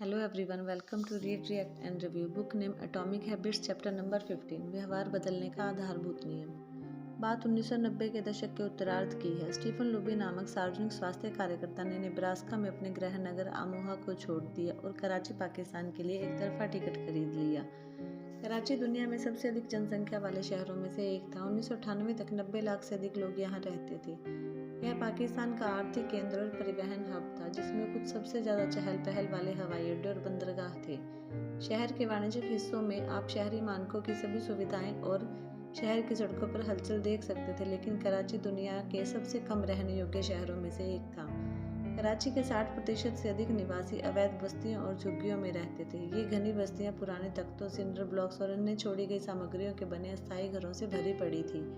Hello everyone, welcome to Read, React and Review. Book name Atomic Habits, chapter number 15, व्यवहार बदलने का आधारभूत नियम। बात 1990 के दशक के उत्तरार्ध की है। स्टीफन लुबी नामक सार्वजनिक स्वास्थ्य कार्यकर्ता ने नेब्रास्का में अपने गृह नगर अमोहा को छोड़ दिया और कराची पाकिस्तान के लिए एक तरफा टिकट खरीद लिया। कराची दुनिया में सबसे अधिक जनसंख्या वाले शहरों में से एक था। 1998 तक 90 लाख से अधिक लोग यहाँ रहते थे। यह पाकिस्तान का आर्थिक केंद्र और परिवहन हब था, जिसमें कुछ सबसे ज़्यादा चहल पहल वाले हवाई अड्डे और बंदरगाह थे। शहर के वाणिज्यिक हिस्सों में आप शहरी मानकों की सभी सुविधाएं और शहर की सड़कों पर हलचल देख सकते थे, लेकिन कराची दुनिया के सबसे कम रहने योग्य शहरों में से एक था। कराची के 60% से अधिक निवासी अवैध बस्तियों और झुग्गियों में रहते थे। ये घनी बस्तियां पुराने तख्तों, सिंडर ब्लॉक्स और अन्य छोड़ी गई सामग्रियों के बने अस्थायी घरों से भरी पड़ी थी।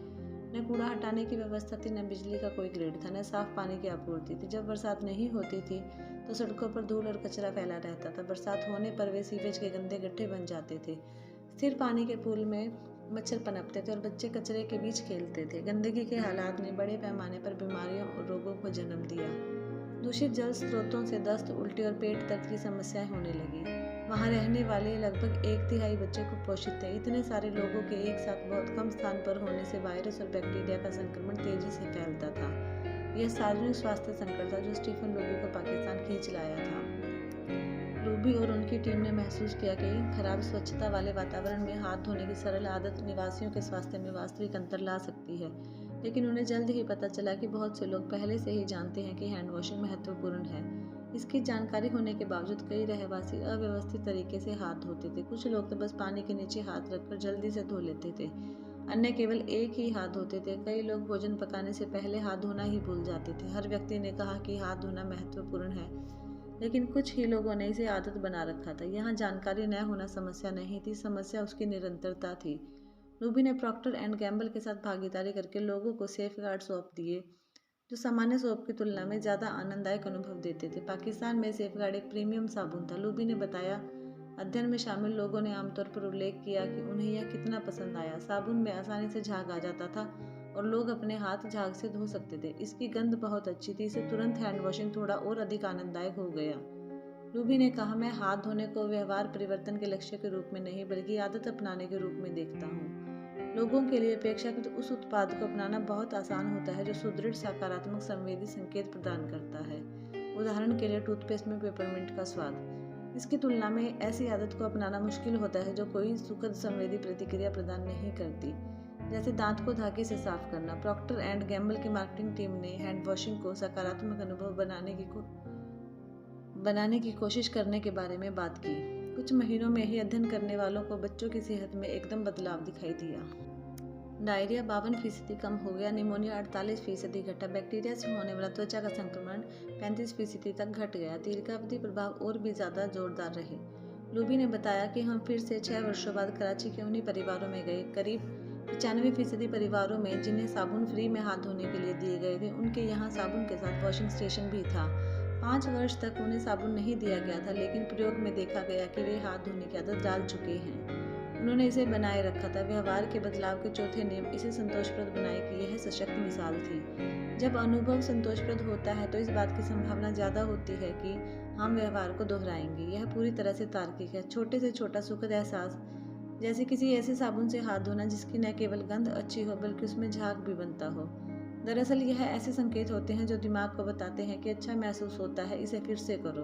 न कूड़ा हटाने की व्यवस्था थी, न बिजली का कोई ग्रिड था, न साफ पानी की आपूर्ति थी। जब बरसात नहीं होती थी तो सड़कों पर धूल और कचरा फैला रहता था। बरसात होने पर वे सीवेज के गंदे गड्ढे बन जाते थे। स्थिर पानी के पूल में मच्छर पनपते थे और बच्चे कचरे के बीच खेलते थे। गंदगी के हालात ने बड़े पैमाने पर बीमारियों और रोगों को जन्म दिया। दूषित जल स्रोतों से दस्त, उल्टी और पेट दर्द की समस्याएं होने लगी। वहां रहने वाले लगभग 1/3 बच्चे कुपोषित थे। इतने सारे लोगों के एक साथ बहुत कम स्थान पर होने से वायरस और बैक्टीरिया का संक्रमण तेजी से फैलता था। यह सार्वजनिक स्वास्थ्य संकट था जो स्टीफन लुबी को पाकिस्तान खींच लाया था। लुबी और उनकी टीम ने महसूस किया कि खराब स्वच्छता वाले वातावरण में हाथ धोने की सरल आदत निवासियों के स्वास्थ्य में वास्तविक अंतर ला सकती है। लेकिन उन्हें जल्द ही पता चला कि बहुत से लोग पहले से ही जानते हैं कि हैंड वॉशिंग महत्वपूर्ण है। इसकी जानकारी होने के बावजूद कई रहवासी अव्यवस्थित तरीके से हाथ धोते थे। कुछ लोग तो बस पानी के नीचे हाथ रखकर जल्दी से धो लेते थे, अन्य केवल एक ही हाथ धोते थे। कई लोग भोजन पकाने से पहले हाथ धोना ही भूल जाते थे। हर व्यक्ति ने कहा कि हाथ धोना महत्वपूर्ण है, लेकिन कुछ ही लोगों ने इसे आदत बना रखा था। यहाँ जानकारी न होना समस्या नहीं थी, समस्या उसकी निरंतरता थी। लुबी ने प्रॉक्टर एंड गैम्बल के साथ भागीदारी करके लोगों को सेफगार्ड सोप दिए, जो सामान्य सोप की तुलना में ज़्यादा आनंददायक अनुभव देते थे। पाकिस्तान में सेफगार्ड एक प्रीमियम साबुन था। लुबी ने बताया, अध्ययन में शामिल लोगों ने आमतौर पर उल्लेख किया कि उन्हें यह कितना पसंद आया। साबुन में आसानी से झाग आ जाता था और लोग अपने हाथ झाग से धो सकते थे। इसकी गंध बहुत अच्छी थी। इससे तुरंत हैंड वॉशिंग थोड़ा और अधिक आनंददायक हो गया। लुबी ने कहा, मैं हाथ धोने को व्यवहार परिवर्तन के लक्ष्य के रूप में नहीं, बल्कि आदत अपनाने के रूप में देखता हूँ। लोगों के लिए अपेक्षाकृत उस उत्पाद को अपनाना बहुत आसान होता है जो सुदृढ़ सकारात्मक संवेदी संकेत प्रदान करता है। उदाहरण के लिए टूथपेस्ट में पेपरमिंट का स्वाद। इसकी तुलना में ऐसी आदत को अपनाना मुश्किल होता है जो कोई सुखद संवेदी प्रतिक्रिया प्रदान नहीं करती, जैसे दांत को धागे से साफ करना। प्रॉक्टर एंड गैम्बल की मार्केटिंग टीम ने हैंड वॉशिंग को सकारात्मक अनुभव बनाने की कोशिश करने के बारे में बात की। कुछ महीनों में ही अध्ययन करने वालों को बच्चों की सेहत में एकदम बदलाव दिखाई दिया। डायरिया 52% कम हो गया, निमोनिया 48% घटा, बैक्टीरिया से होने वाला त्वचा का संक्रमण 35% तक घट गया। दीर्घावधि प्रभाव और भी ज़्यादा जोरदार रहे। लुबी ने बताया कि हम फिर से 6 वर्षों बाद कराची के उन्हीं परिवारों में गए। करीब 95% परिवारों में जिन्हें साबुन फ्री में हाथ धोने के लिए दिए गए थे, उनके यहाँ साबुन के साथ वॉशिंग स्टेशन भी था। 5 वर्ष तक उन्हें साबुन नहीं दिया गया था, लेकिन प्रयोग में देखा गया कि वे हाथ धोने की आदत डाल चुके हैं। उन्होंने इसे बनाए रखा था। व्यवहार के बदलाव के चौथे नियम इसे संतोषप्रद बनाए कि यह सशक्त मिसाल थी। जब अनुभव संतोषप्रद होता है तो इस बात की संभावना ज़्यादा होती है कि हम व्यवहार को दोहराएंगे। यह पूरी तरह से तार्किक है। छोटे से छोटा सुखद एहसास, जैसे किसी ऐसे साबुन से हाथ धोना जिसकी न केवल गंध अच्छी हो बल्कि उसमें झाग भी बनता हो। दरअसल यह ऐसे संकेत होते हैं जो दिमाग को बताते हैं कि अच्छा महसूस होता है, इसे फिर से करो।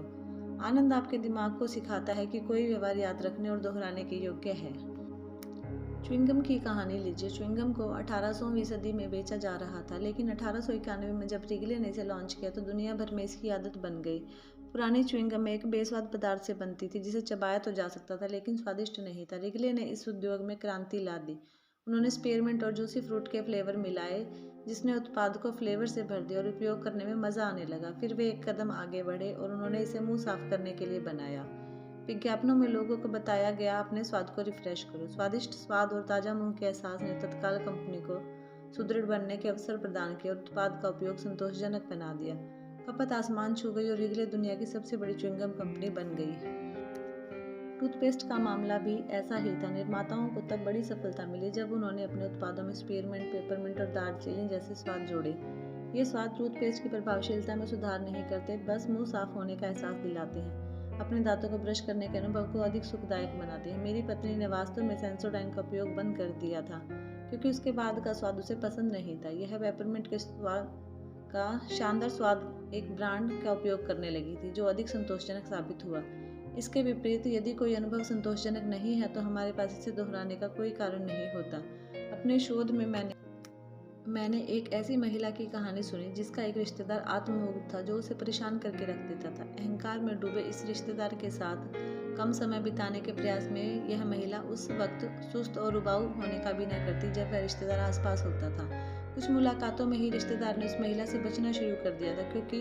आनंद आपके दिमाग को सिखाता है कि कोई व्यवहार याद रखने और दोहराने के योग्य है। च्युइंगम की कहानी लीजिए। च्युइंगम को 18वीं सदी में बेचा जा रहा था, लेकिन 1891 में जब रिगले ने इसे लॉन्च किया तो दुनिया भर में इसकी आदत बन गई। पुरानी च्युइंगम एक बेस्वाद पदार्थ से बनती थी जिसे चबाया तो जा सकता था, लेकिन स्वादिष्ट नहीं था। रिगले ने इस उद्योग में क्रांति ला दी। उन्होंने स्पेयरमिंट और जूसी फ्रूट के फ्लेवर मिलाए, जिसने उत्पाद को फ्लेवर से भर दिया और उपयोग करने में मज़ा आने लगा। फिर वे एक कदम आगे बढ़े और उन्होंने इसे मुंह साफ करने के लिए बनाया। विज्ञापनों में लोगों को बताया गया, अपने स्वाद को रिफ्रेश करो। स्वादिष्ट स्वाद और ताज़ा मुंह के एहसास ने तत्काल कंपनी को सुदृढ़ बनने के अवसर प्रदान किए और उत्पाद का उपयोग संतोषजनक बना दिया। खपत आसमान छू गई और रिगले दुनिया की सबसे बड़ी च्युइंगम कंपनी बन गई। टूथपेस्ट का मामला भी ऐसा ही था। निर्माताओं को तब बड़ी सफलता मिली जब उन्होंने अपने उत्पादों में स्पीयरमिंट, पेपरमिंट और दालचीनी जैसे स्वाद जोड़े। ये स्वाद टूथपेस्ट की प्रभावशीलता में सुधार नहीं करते, बस मुंह साफ होने का एहसास दिलाते हैं। अपने दांतों को ब्रश करने के अनुभव को अधिक सुखदायक बनाती है। मेरी पत्नी ने वास्तव में सेंसोडाइन का उपयोग बंद कर दिया था क्योंकि उसके बाद का स्वाद उसे पसंद नहीं था। यह पेपरमिंट के स्वाद का शानदार स्वाद एक ब्रांड का उपयोग करने लगी थी जो अधिक संतोषजनक साबित हुआ। इसके विपरीत यदि कोई अनुभव संतोषजनक नहीं है तो हमारे पास इसे दोहराने का कोई कारण नहीं होता। अपने शोध में मैंने एक ऐसी महिला की कहानी सुनी जिसका एक रिश्तेदार आत्मभोग था जो उसे परेशान करके रख देता था। अहंकार में डूबे इस रिश्तेदार के साथ कम समय बिताने के प्रयास में यह महिला उस वक्त सुस्त और उबाऊ होने का भी न करती जब वह रिश्तेदार आसपास होता था। कुछ मुलाकातों में ही रिश्तेदार ने उस महिला से बचना शुरू कर दिया था क्योंकि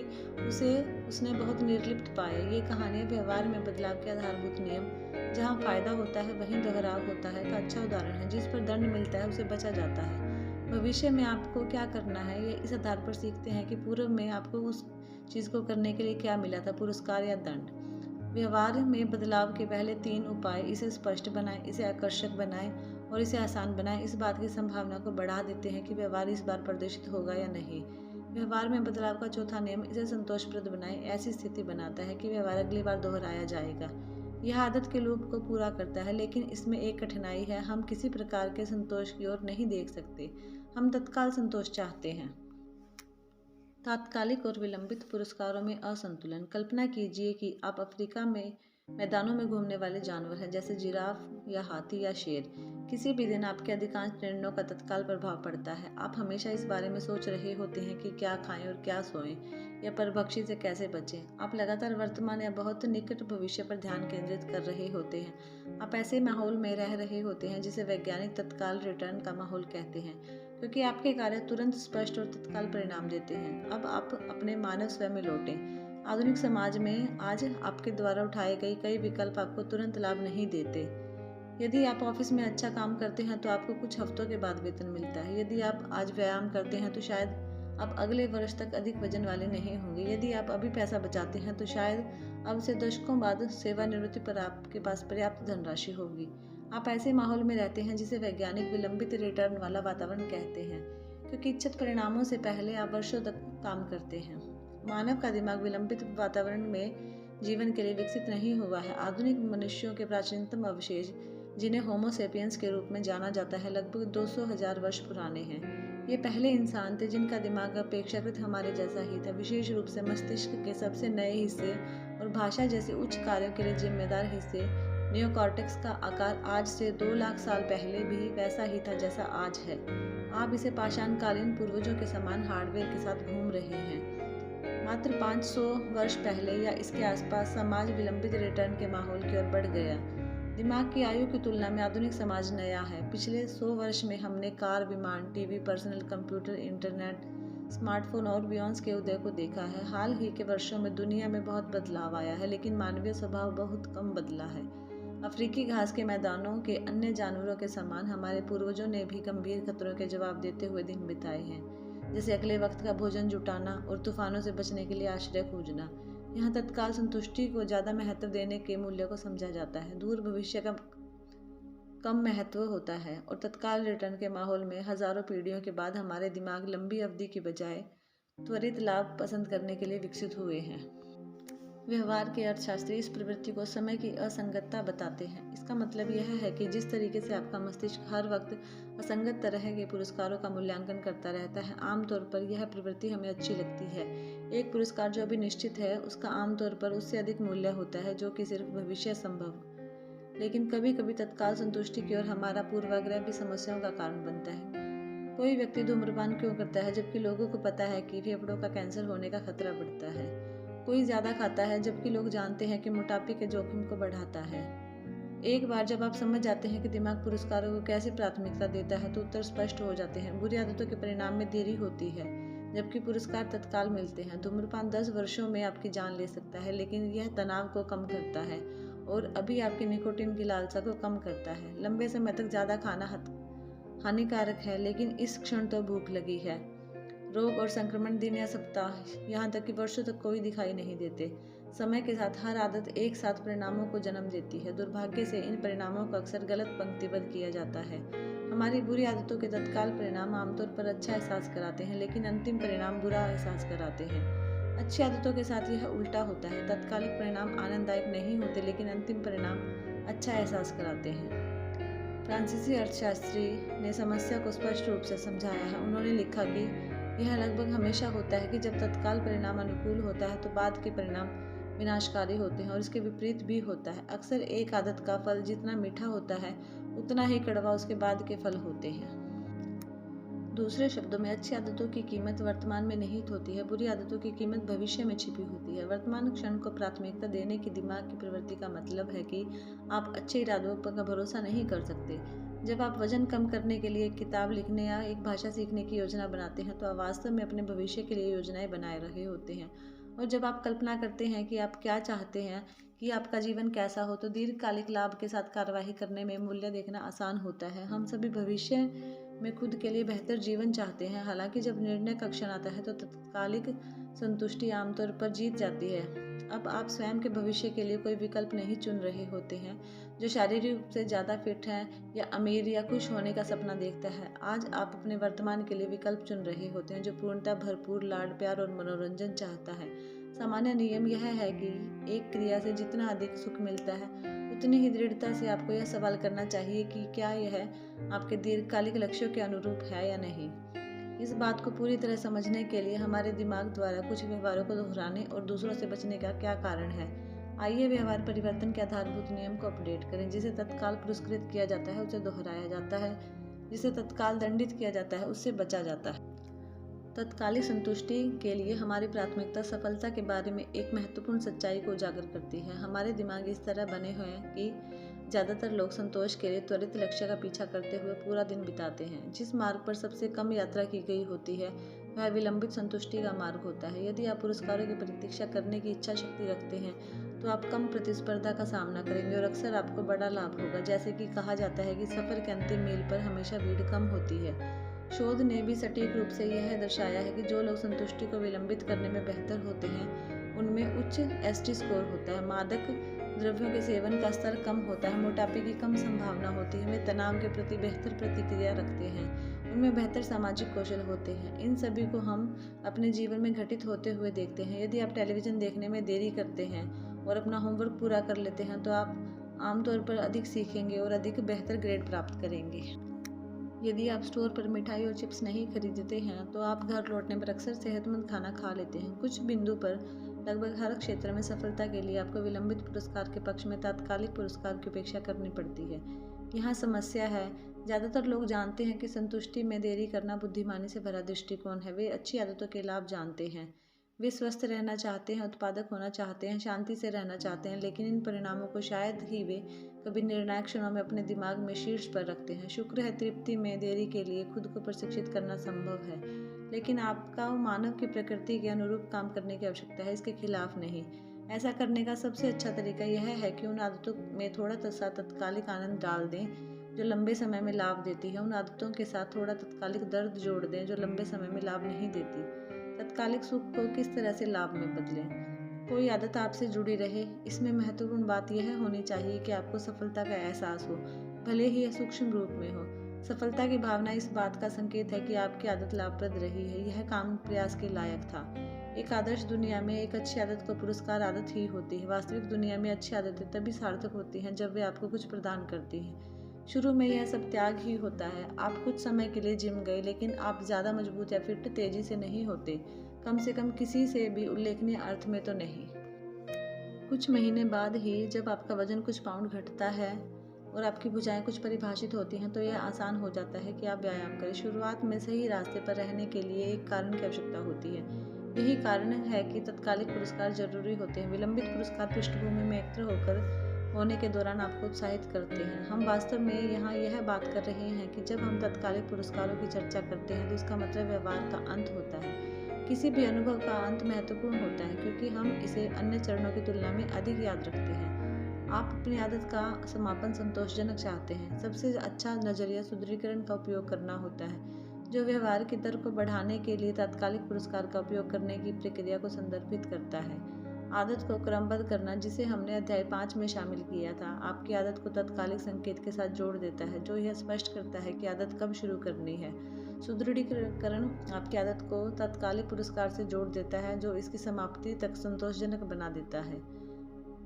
उसने बहुत निर्लिप्त पाया। ये कहानियाँ व्यवहार में बदलाव के आधारभूत नियम, जहाँ फायदा होता है वहीं दोहराव होता है, का अच्छा उदाहरण है। जिस पर दंड मिलता है उसे बचा जाता है। भविष्य में आपको क्या करना है ये इस आधार पर सीखते हैं कि पूर्व में आपको उस चीज़ को करने के लिए क्या मिला था, पुरस्कार या दंड। व्यवहार में बदलाव के पहले 3 उपाय इसे स्पष्ट बनाएं, इसे आकर्षक बनाएं और इसे आसान बनाएं इस बात की संभावना को बढ़ा देते हैं कि व्यवहार इस बार प्रदर्शित होगा या नहीं। व्यवहार में बदलाव का चौथा नियम, इसे संतोषप्रद बनाएं, ऐसी स्थिति बनाता है कि व्यवहार अगली बार दोहराया जाएगा। यह आदत के लूप को पूरा करता है, लेकिन इसमें एक कठिनाई है। हम किसी प्रकार के संतोष की ओर नहीं देख सकते। हम तत्काल संतोष चाहते हैं। तात्कालिक और विलंबित पुरस्कारों में असंतुलन। कल्पना कीजिए कि आप अफ्रीका में मैदानों में घूमने वाले जानवर हैं, जैसे जिराफ या हाथी या शेर। किसी भी दिन आपके अधिकांश निर्णयों का तत्काल प्रभाव पड़ता है। आप हमेशा इस बारे में सोच रहे होते हैं कि क्या खाएं और क्या सोएं या परभक्षी से कैसे बचें। आप लगातार वर्तमान या बहुत निकट भविष्य पर ध्यान केंद्रित कर रहे होते हैं। आप ऐसे माहौल में रह रहे होते हैं जिसे वैज्ञानिक तत्काल रिटर्न का माहौल कहते हैं, क्योंकि आपके कार्य तुरंत स्पष्ट और तत्काल परिणाम देते हैं। अब आप अपने मानव स्वयं में लौटें। आधुनिक समाज में आज आपके द्वारा उठाए गए कई विकल्प आपको तुरंत लाभ नहीं देते। यदि आप ऑफिस में अच्छा काम करते हैं तो आपको कुछ हफ्तों के बाद वेतन मिलता है। यदि आप आज व्यायाम करते हैं तो शायद आप अगले वर्ष तक अधिक वजन वाले नहीं होंगे। यदि आप अभी पैसा बचाते हैं तो शायद अब से दशकों बाद सेवानिवृत्ति पर आपके पास पर्याप्त धनराशि होगी। आप ऐसे माहौल में रहते हैं जिसे वैज्ञानिक विलंबित रिटर्न वाला वातावरण कहते हैं, क्योंकि इच्छित परिणामों से पहले आप वर्षों तक काम करते हैं। मानव का दिमाग विलंबित वातावरण में जीवन के लिए विकसित नहीं हुआ है। आधुनिक मनुष्यों के प्राचीनतम अवशेष, जिन्हें होमो सेपियंस के रूप में जाना जाता है, लगभग 200,000 वर्ष पुराने हैं। ये पहले इंसान थे जिनका दिमाग अपेक्षाकृत हमारे जैसा ही था, विशेष रूप से मस्तिष्क के सबसे नए हिस्से और भाषा जैसे उच्च कार्यों के लिए जिम्मेदार हिस्से। नियोकॉर्टेक्स का आकार आज से 2 लाख साल पहले भी वैसा ही था जैसा आज है। आप इसे पाषाणकालीन पूर्वजों के समान हार्डवेयर के साथ घूम रहे हैं। मात्र 500 वर्ष पहले या इसके आसपास समाज विलंबित रिटर्न के माहौल की ओर बढ़ गया। दिमाग की आयु की तुलना में आधुनिक समाज नया है। पिछले 100 वर्ष में हमने कार, विमान, TV, personal computer, internet, smartphone और बियॉन्स के उदय को देखा है। हाल ही के वर्षों में दुनिया में बहुत बदलाव आया है, लेकिन मानवीय स्वभाव बहुत कम बदला है। अफ्रीकी घास के मैदानों के अन्य जानवरों के समान हमारे पूर्वजों ने भी गंभीर खतरों के जवाब देते हुए दिन बिताए हैं, जैसे अगले वक्त का भोजन जुटाना और तूफानों से बचने के लिए आश्रय खोजना। यहाँ तत्काल संतुष्टि को ज़्यादा महत्व देने के मूल्य को समझा जाता है। दूर भविष्य का कम महत्व होता है और तत्काल रिटर्न के माहौल में हजारों पीढ़ियों के बाद हमारे दिमाग लंबी अवधि की बजाय त्वरित लाभ पसंद करने के लिए विकसित हुए हैं। व्यवहार के अर्थशास्त्री इस प्रवृत्ति को समय की असंगतता बताते हैं। इसका मतलब यह है कि जिस तरीके से आपका मस्तिष्क हर वक्त असंगत तरह के पुरस्कारों का मूल्यांकन करता रहता है, आमतौर पर यह प्रवृत्ति हमें अच्छी लगती है। एक पुरस्कार जो अभी निश्चित है उसका आमतौर पर उससे अधिक मूल्य होता है जो कि सिर्फ भविष्य संभव। लेकिन कभी कभी तत्काल संतुष्टि की ओर हमारा पूर्वाग्रह भी समस्याओं का कारण बनता है। कोई व्यक्ति धूम्रपान क्यों करता है जबकि लोगों को पता है कि फेफड़ों का कैंसर होने का खतरा बढ़ता है। कोई ज़्यादा खाता है जबकि लोग जानते हैं कि मोटापे के जोखिम को बढ़ाता है। एक बार जब आप समझ जाते हैं कि दिमाग पुरस्कारों को कैसे प्राथमिकता देता है तो उत्तर स्पष्ट हो जाते हैं। बुरी आदतों के परिणाम में देरी होती है जबकि पुरस्कार तत्काल मिलते हैं। धूम्रपान 10 वर्षों में आपकी जान ले सकता है, लेकिन यह तनाव को कम करता है और अभी आपकी निकोटीन की लालसा को कम करता है। लंबे समय तक ज़्यादा खाना हानिकारक है, लेकिन इस क्षण तो भूख लगी है। रोग और संक्रमण दिन या सप्ताह, यहाँ तक कि वर्षों तक कोई दिखाई नहीं देते। समय के साथ हर आदत एक साथ परिणामों को जन्म देती है। दुर्भाग्य से इन परिणामों को अक्सर गलत पंक्तिबद्ध किया जाता है। हमारी बुरी आदतों के तत्काल परिणाम आमतौर पर अच्छा एहसास कराते हैं, लेकिन अंतिम परिणाम बुरा एहसास कराते हैं। अच्छी आदतों के साथ यह उल्टा होता है। तात्कालिक परिणाम आनंददायक नहीं होते, लेकिन अंतिम परिणाम अच्छा एहसास कराते हैं। फ्रांसीसी अर्थशास्त्री ने समस्या को स्पष्ट रूप से समझाया है। उन्होंने लिखा कि यह लगभग हमेशा होता है कि जब तत्काल परिणाम अनुकूल होता है तो बाद के परिणाम विनाशकारी होते हैं, और इसके विपरीत भी होता है। अक्सर एक आदत का फल जितना मीठा होता है उतना ही कड़वा उसके बाद के फल होते हैं। दूसरे शब्दों में, अच्छी आदतों की कीमत वर्तमान में निहित होती है, बुरी आदतों की कीमत भविष्य में छिपी होती है। वर्तमान क्षण को प्राथमिकता देने की दिमाग की प्रवृत्ति का मतलब है कि आप अच्छे इरादों पर का भरोसा नहीं कर सकते। जब आप वजन कम करने के लिए एक किताब लिखने या एक भाषा सीखने की योजना बनाते हैं तो आप वास्तव में अपने भविष्य के लिए योजनाएं बनाए रहे होते हैं। और जब आप कल्पना करते हैं कि आप क्या चाहते हैं कि आपका जीवन कैसा हो, तो दीर्घकालिक लाभ के साथ कार्रवाई करने में मूल्य देखना आसान होता है। हम सभी भविष्य में खुद के लिए बेहतर जीवन चाहते हैं। हालांकि जब निर्णय का क्षण आता है तो तात्कालिक संतुष्टि आमतौर पर जीत जाती है। अब आप स्वयं के भविष्य के लिए कोई विकल्प नहीं चुन रहे होते हैं जो शारीरिक रूप से ज़्यादा फिट है या अमीर या खुश होने का सपना देखता है। आज आप अपने वर्तमान के लिए विकल्प चुन रहे होते हैं जो पूर्णतः भरपूर लाड, प्यार और मनोरंजन चाहता है। सामान्य नियम यह है कि एक क्रिया से जितना अधिक सुख मिलता है उतनी ही दृढ़ता से आपको यह सवाल करना चाहिए कि क्या यह आपके दीर्घकालिक लक्ष्यों के अनुरूप है या नहीं। इस बात को पूरी तरह समझने के लिए हमारे दिमाग द्वारा कुछ व्यवहारों को दोहराने और दूसरों से बचने का क्या कारण है। आइए व्यवहार परिवर्तन के आधारभूत नियम को अपडेट करें। जिसे तत्काल पुरस्कृत किया जाता है उसे दोहराया जाता है, जिसे तत्काल दंडित किया जाता है उससे बचा जाता है। तत्कालिक संतुष्टि के लिए हमारी प्राथमिकता सफलता के बारे में एक महत्वपूर्ण सच्चाई को उजागर करती है। हमारे दिमाग इस तरह बने हुए हैं कि ज़्यादातर लोग संतोष के लिए त्वरित लक्ष्य का पीछा करते हुए पूरा दिन बिताते हैं। जिस मार्ग पर सबसे कम यात्रा की गई होती है वह विलंबित संतुष्टि का मार्ग होता है। यदि आप पुरस्कारों की प्रतीक्षा करने की इच्छा शक्ति रखते हैं तो आप कम प्रतिस्पर्धा का सामना करेंगे और अक्सर आपको बड़ा लाभ होगा। जैसे कि कहा जाता है कि सफ़र के अंतिम मील पर हमेशा भीड़ कम होती है। शोध ने भी सटीक रूप से यह दर्शाया है कि जो लोग संतुष्टि को विलंबित करने में बेहतर होते हैं उनमें उच्च एसटी स्कोर होता है, मादक द्रव्यों के सेवन का स्तर कम होता है, मोटापे की कम संभावना होती है, वे तनाव के प्रति बेहतर प्रतिक्रिया रखते हैं, उनमें बेहतर सामाजिक कौशल होते हैं। इन सभी को हम अपने जीवन में घटित होते हुए देखते हैं। यदि आप टेलीविज़न देखने में देरी करते हैं और अपना होमवर्क पूरा कर लेते हैं तो आप आमतौर पर अधिक सीखेंगे और अधिक बेहतर ग्रेड प्राप्त करेंगे। यदि आप स्टोर पर मिठाई और चिप्स नहीं खरीदते हैं तो आप घर लौटने पर अक्सर सेहतमंद खाना खा लेते हैं। कुछ बिंदु पर लगभग हर क्षेत्र में सफलता के लिए आपको विलंबित पुरस्कार के पक्ष में तात्कालिक पुरस्कार की उपेक्षा करनी पड़ती है। यहाँ समस्या है, ज़्यादातर लोग जानते हैं कि संतुष्टि में देरी करना बुद्धिमानी से भरा दृष्टिकोण है। वे अच्छी आदतों के लाभ जानते हैं, वे स्वस्थ रहना चाहते हैं, उत्पादक होना चाहते हैं, शांति से रहना चाहते हैं, लेकिन इन परिणामों को शायद ही वे कभी निर्णायक क्षणों में अपने दिमाग में शीर्ष पर रखते हैं। शुक्र है तृप्ति में देरी के लिए खुद को प्रशिक्षित करना संभव है, लेकिन आपका मानव की प्रकृति के अनुरूप काम करने की आवश्यकता है, इसके खिलाफ नहीं। ऐसा करने का सबसे अच्छा तरीका यह है कि उन आदतों में थोड़ा सा तात्कालिक आनंद डाल दें जो लंबे समय में लाभ देती है। उन आदतों के साथ थोड़ा तात्कालिक दर्द जोड़ दें जो लंबे समय में लाभ नहीं देती। तात्कालिक सुख को किस तरह से लाभ में बदलें। कोई आदत आपसे जुड़ी रहे। इसमें महत्वपूर्ण बात यह होनी चाहिए कि आपको सफलता का एहसास हो, भले ही यह सूक्ष्म रूप में हो। सफलता की भावना इस बात का संकेत है कि आपकी आदत लाभप्रद रही है, यह काम प्रयास के लायक था। एक आदर्श दुनिया में एक अच्छी आदत को पुरस्कार आदत ही होती है। वास्तविक दुनिया में अच्छी आदतें तभी सार्थक होती हैं जब वे आपको कुछ प्रदान करती हैं। शुरू में यह सब त्याग ही होता है। आप कुछ समय के लिए जिम गए, लेकिन आप ज़्यादा मजबूत या फिट तेजी से नहीं होते, कम से कम किसी से भी उल्लेखनीय अर्थ में तो नहीं। कुछ महीने बाद ही जब आपका वजन कुछ पाउंड घटता है और आपकी भुजाएं कुछ परिभाषित होती हैं तो यह आसान हो जाता है कि आप व्यायाम करें। शुरुआत में सही रास्ते पर रहने के लिए एक कारण की आवश्यकता होती है। यही कारण है कि तत्कालिक पुरस्कार जरूरी होते हैं। विलंबित पुरस्कार पृष्ठभूमि में एकत्र होने के दौरान आपको उत्साहित करते हैं। हम वास्तव में यहाँ यह बात कर रहे हैं कि जब हम तत्कालिक पुरस्कारों की चर्चा करते हैं तो इसका मतलब व्यवहार का अंत होता है। किसी भी अनुभव का अंत महत्वपूर्ण होता है क्योंकि हम इसे अन्य चरणों की तुलना में अधिक याद रखते हैं। आप अपनी आदत का समापन संतोषजनक चाहते हैं। सबसे अच्छा नजरिया सुदृढ़ीकरण का उपयोग करना होता है, जो व्यवहार की दर को बढ़ाने के लिए तात्कालिक पुरस्कार का उपयोग करने की प्रक्रिया को संदर्भित करता है। आदत को क्रमबद्ध करना, जिसे हमने अध्याय 5 में शामिल किया था, आपकी आदत को तात्कालिक संकेत के साथ जोड़ देता है जो यह स्पष्ट करता है कि आदत कब शुरू करनी है। सुदृढ़ीकरण आपकी आदत को तात्कालिक पुरस्कार से जोड़ देता है, जो इसकी समाप्ति तक संतोषजनक बना देता है।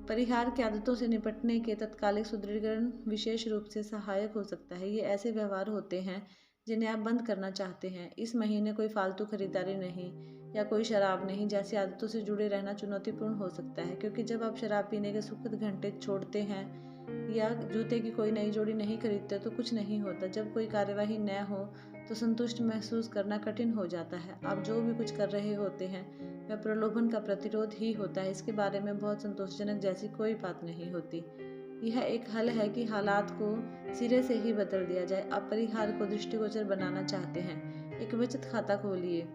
परिहार की आदतों से निपटने के तात्कालिक सुदृढ़ीकरण विशेष रूप से सहायक हो सकता है। ये ऐसे व्यवहार होते हैं जिन्हें आप बंद करना चाहते हैं। इस महीने कोई फालतू खरीदारी नहीं या कोई शराब नहीं जैसी आदतों से जुड़े रहना चुनौतीपूर्ण हो सकता है, क्योंकि जब आप शराब पीने के सुखद घंटे छोड़ते हैं या जूते की कोई नई जोड़ी नहीं खरीदते तो कुछ नहीं होता। जब कोई कार्यवाही न हो तो संतुष्ट महसूस करना कठिन हो जाता है। आप जो भी कुछ कर रहे होते हैं वह प्रलोभन का प्रतिरोध ही होता है। इसके बारे में बहुत संतोषजनक जैसी कोई बात नहीं होती। यह एक हल है कि हालात को सिरे से ही बदल दिया जाए। आप परिहार को दृष्टिगोचर बनाना चाहते हैं, एक बचत खाता खोलिए,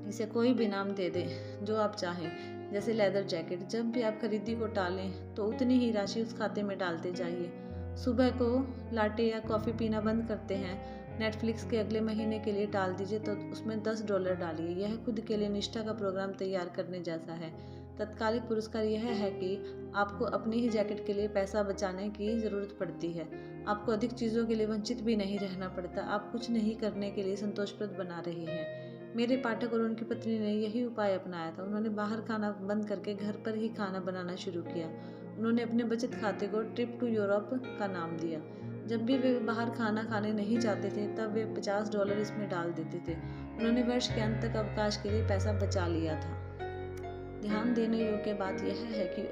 इसे कोई भी नाम दे दें जो आप चाहें, जैसे लेदर जैकेट। जब भी आप खरीदी को टालें तो उतनी ही राशि उस खाते में डालते जाइए। सुबह को लाटे या कॉफ़ी पीना बंद करते हैं, नेटफ्लिक्स के अगले महीने के लिए टाल दीजिए तो उसमें $10 डालिए। यह खुद के लिए निष्ठा का प्रोग्राम तैयार करने जैसा है। तत्कालिक पुरस्कार यह है कि आपको अपनी ही जैकेट के लिए पैसा बचाने की ज़रूरत पड़ती है। आपको अधिक चीज़ों के लिए वंचित भी नहीं रहना पड़ता। आप कुछ नहीं करने के लिए संतोषप्रद बना रहे हैं। मेरे पाठक और उनकी पत्नी ने यही उपाय अपनाया था। उन्होंने बाहर खाना बंद करके घर पर ही खाना बनाना शुरू किया। उन्होंने अपने बचत खाते को ट्रिप टू यूरोप का नाम दिया। जब भी वे बाहर खाना खाने नहीं जाते थे तब वे $50 इसमें डाल देते थे। उन्होंने वर्ष के अंत तक अवकाश के लिए पैसा बचा लिया था। ध्यान देने योग्य बात यह है कि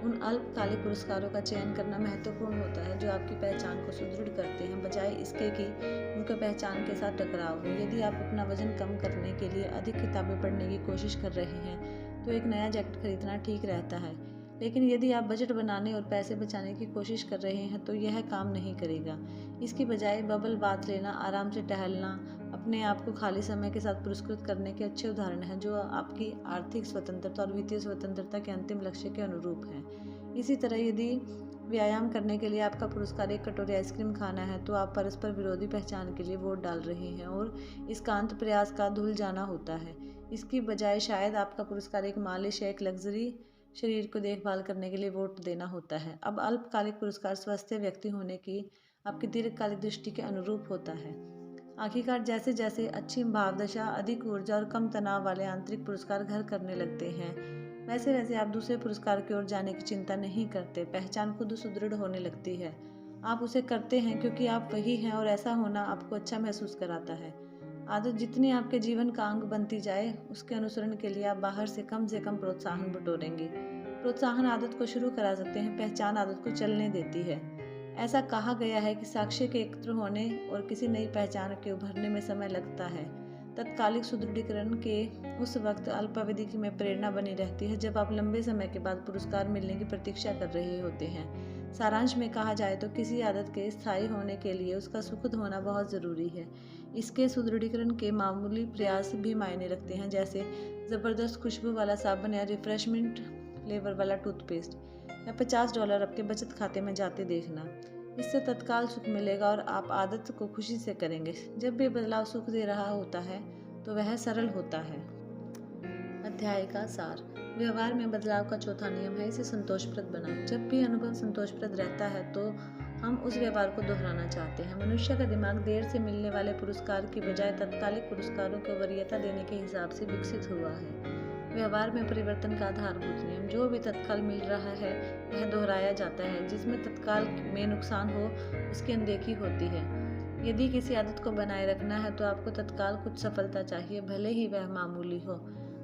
उन अल्पकालिक पुरस्कारों का चयन करना महत्वपूर्ण होता है जो आपकी पहचान को सुदृढ़ करते हैं, बजाय इसके कि उनके पहचान के साथ टकराव हो। यदि आप अपना वजन कम करने के लिए अधिक किताबें पढ़ने की कोशिश कर रहे हैं तो एक नया जैकेट खरीदना ठीक रहता है, लेकिन यदि आप बजट बनाने और पैसे बचाने की कोशिश कर रहे हैं तो यह काम नहीं करेगा। इसकी बजाय बबल बाथ लेना, आराम से टहलना, अपने आप को खाली समय के साथ पुरस्कृत करने के अच्छे उदाहरण हैं जो आपकी आर्थिक स्वतंत्रता और वित्तीय स्वतंत्रता के अंतिम लक्ष्य के अनुरूप हैं। इसी तरह यदि व्यायाम करने के लिए आपका पुरस्कार एक कटोरी आइसक्रीम खाना है तो आप परस्पर विरोधी पहचान के लिए वोट डाल रहे हैं और इसका अंत प्रयास का धुल जाना होता है। इसकी बजाय शायद आपका पुरस्कार एक मालिश या एक लग्जरी शरीर को देखभाल करने के लिए वोट देना होता है। अब अल्पकालिक पुरस्कार स्वस्थ व्यक्ति होने की आपकी दीर्घकालिक दृष्टि के अनुरूप होता है। आखिरकार जैसे जैसे अच्छी भावदशा, अधिक ऊर्जा और कम तनाव वाले आंतरिक पुरस्कार घर करने लगते हैं, वैसे वैसे आप दूसरे पुरस्कार की ओर जाने की चिंता नहीं करते। पहचान खुद सुदृढ़ होने लगती है। आप उसे करते हैं क्योंकि आप वही हैं और ऐसा होना आपको अच्छा महसूस कराता है। आदत जितनी आपके जीवन का अंग बनती जाए उसके अनुसरण के लिए आप बाहर से कम प्रोत्साहन बटोरेंगे। प्रोत्साहन आदत को शुरू करा सकते हैं, पहचान आदत को चलने देती है। ऐसा कहा गया है कि साक्ष्य के एकत्र होने और किसी नई पहचान के उभरने में समय लगता है। तत्कालिक सुदृढ़ीकरण के उस वक्त अल्पावधि में प्रेरणा बनी रहती है जब आप लंबे समय के बाद पुरस्कार मिलने की प्रतीक्षा कर रहे होते हैं। सारांश में कहा जाए तो किसी आदत के स्थायी होने के लिए उसका सुखद होना बहुत ज़रूरी है। इसके सुदृढ़ीकरण के मामूली प्रयास भी मायने रखते हैं, जैसे ज़बरदस्त खुशबू वाला साबुन या रिफ्रेशमेंट फ्लेवर वाला टूथपेस्ट या $50 आपके बचत खाते में जाते देखना। इससे तत्काल सुख मिलेगा और आप आदत को खुशी से करेंगे। जब भी बदलाव सुख दे रहा होता है तो वह सरल होता है। अध्याय का सार। व्यवहार में बदलाव का चौथा नियम है, इसे संतोषप्रद बनाएं। जब भी अनुभव संतोषप्रद रहता है तो हम उस व्यवहार को दोहराना चाहते हैं। मनुष्य का दिमाग देर से मिलने वाले पुरस्कार की बजाय तत्कालिक पुरस्कारों को वरीयता देने के हिसाब से विकसित हुआ है। व्यवहार में परिवर्तन का आधारभूत नियम, जो भी तत्काल मिल रहा है वह दोहराया जाता है। जिसमें तत्काल में नुकसान हो उसकी अनदेखी होती है। यदि किसी आदत को बनाए रखना है तो आपको तत्काल कुछ सफलता चाहिए, भले ही वह मामूली हो।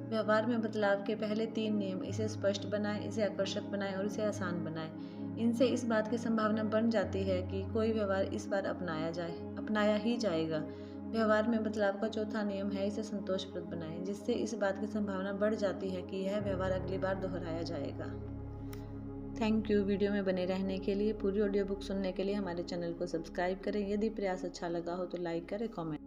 व्यवहार में बदलाव के पहले 3 नियम, इसे स्पष्ट बनाएं, इसे आकर्षक बनाएं और इसे आसान बनाएं। इनसे इस बात की संभावना बन जाती है कि कोई व्यवहार इस बार अपनाया ही जाएगा। व्यवहार में बदलाव का चौथा नियम है, इसे संतोषप्रद बनाएं, जिससे इस बात की संभावना बढ़ जाती है कि यह व्यवहार अगली बार दोहराया जाएगा। Thank you. वीडियो में बने रहने के लिए। पूरी ऑडियो बुक सुनने के लिए हमारे चैनल को सब्सक्राइब करें। यदि प्रयास अच्छा लगा हो तो लाइक करें, कमेंट